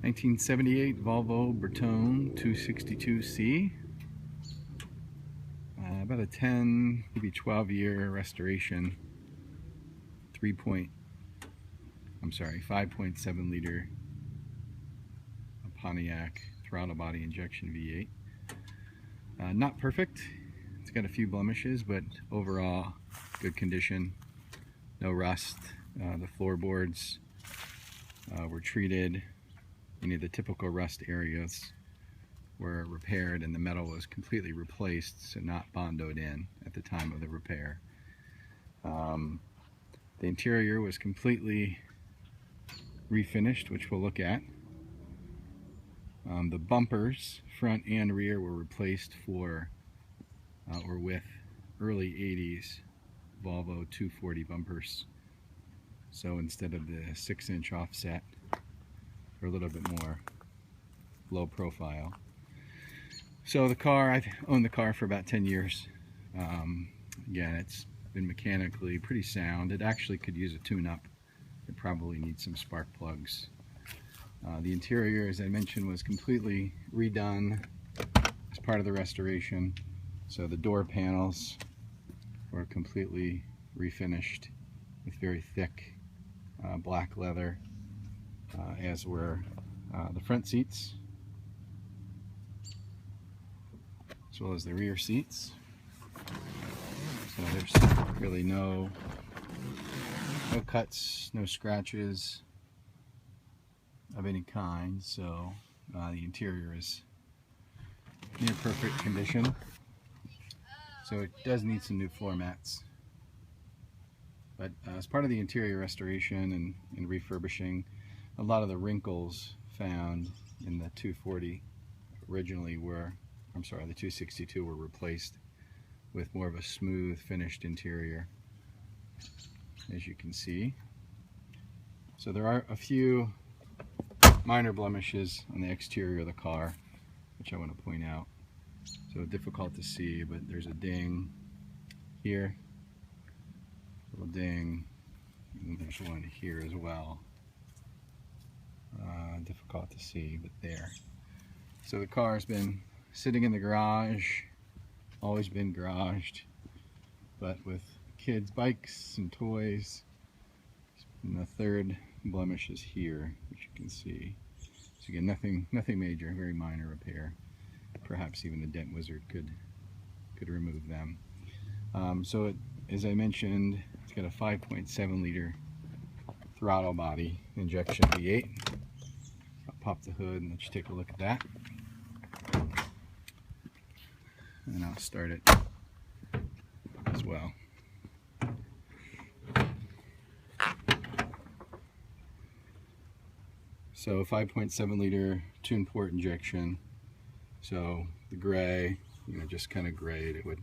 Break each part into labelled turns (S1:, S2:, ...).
S1: 1978 Volvo Bertone 262C. About a 10, maybe 12 year restoration. 5.7 liter Pontiac throttle body injection V8. Not perfect. It's got a few blemishes, but overall good condition. No rust. The floorboards were treated. Any of the typical rust areas were repaired, and the metal was completely replaced, so not bondoed in at the time of the repair. The interior was completely refinished, which we'll look at. The bumpers, front and rear, were replaced for or with early 80s Volvo 240 bumpers. So instead of the 6-inch offset, they're a little bit more low profile. So the car, I've owned the car for about 10 years. Again, it's been mechanically pretty sound. It actually could use a tune-up. It probably needs some spark plugs. The interior, as I mentioned, was completely redone as part of the restoration. So the door panels were completely refinished with very thick black leather, as were the front seats, as well as the rear seats. So there's really no cuts, no scratches of any kind. So the interior is near perfect condition. So it does need some new floor mats. But as part of the interior restoration and refurbishing, a lot of the wrinkles found in the 240 originally were, the 262 were replaced with more of a smooth finished interior, as you can see. So there are a few minor blemishes on the exterior of the car, which I want to point out. So difficult to see, but there's a ding here, little ding, and there's one here as well. Difficult to see, but there. So the car has been sitting in the garage, always been garaged, but with kids' bikes and toys. And the third blemish is here, which you can see. So again, nothing major, very minor repair. Perhaps even a dent wizard could remove them. So it, as I mentioned, it's got a 5.7 liter throttle body injection V8. I'll pop the hood and let you take a look at that. And I'll start it as well. So 5.7 liter tune port injection. So the gray, just kind of grayed, it would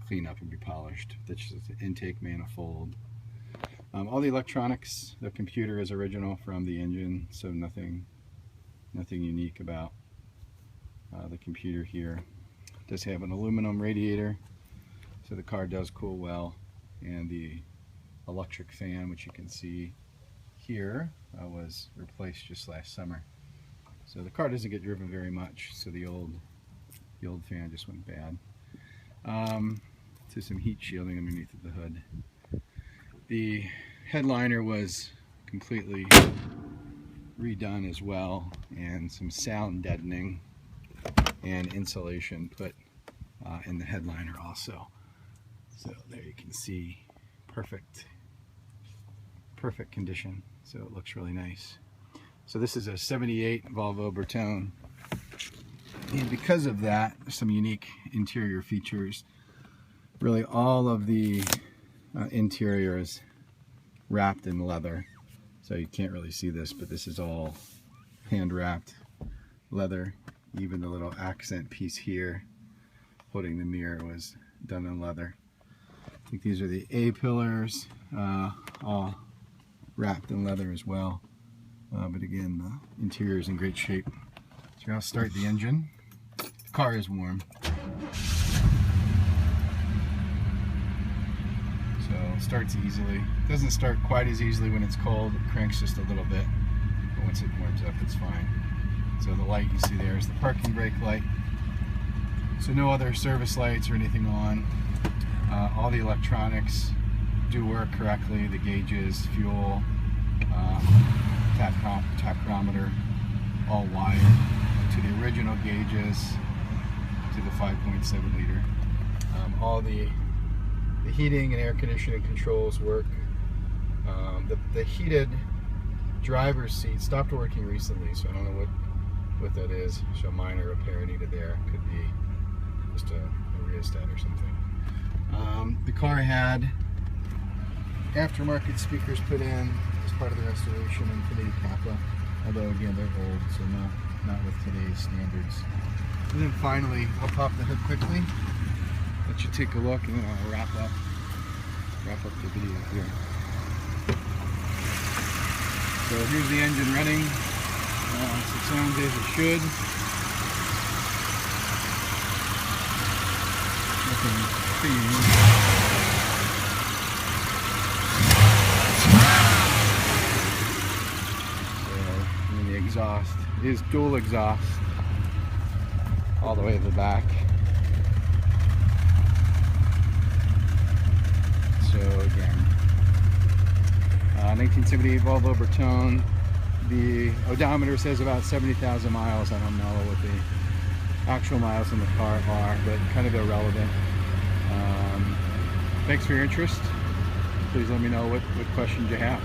S1: clean up and be polished. That's just the intake manifold. All the electronics, the computer is original from the engine, so nothing unique about the computer here. It does have an aluminum radiator, so the car does cool well, and the electric fan, which you can see here, was replaced just last summer. So the car doesn't get driven very much, so the old fan just went bad. So some heat shielding underneath of the hood. The headliner was completely redone as well, and some sound deadening and insulation put in the headliner also. So there you can see perfect condition. So it looks really nice. So this is a 78 Volvo Bertone, and because of that, some unique interior features. Really all of the interior is wrapped in leather, so you can't really see this, but this is all hand wrapped leather. Even the little accent piece here holding the mirror was done in leather. I think these are the A-pillars, all wrapped in leather as well. But again, the interior is in great shape. So I'll start the engine. The car is warm. So it starts easily. It doesn't start quite as easily when it's cold. It cranks just a little bit. but once it warms up, it's fine. So the light you see there is the parking brake light. So no other service lights or anything on. All the electronics do work correctly. The gauges, fuel, tachometer, all wired to the original gauges, to the 5.7 liter. All the heating and air conditioning controls work. The heated driver's seat stopped working recently, so I don't know what that is. So a minor repair needed there. Could be just a rheostat or something. The car had aftermarket speakers put in as part of the restoration and Infinity Kappa, although again they're old, so not with today's standards. And then finally, I'll pop the hood quickly, let you take a look, and then I'll wrap up the video here. So here's the engine running. So it sounds as it should. Nothing clean. The exhaust is dual exhaust all the way to the back. So again, 1978 Volvo Bertone. The odometer says about 70,000 miles. I don't know what the actual miles in the car are, but kind of irrelevant. Thanks for your interest. Please let me know what questions you have.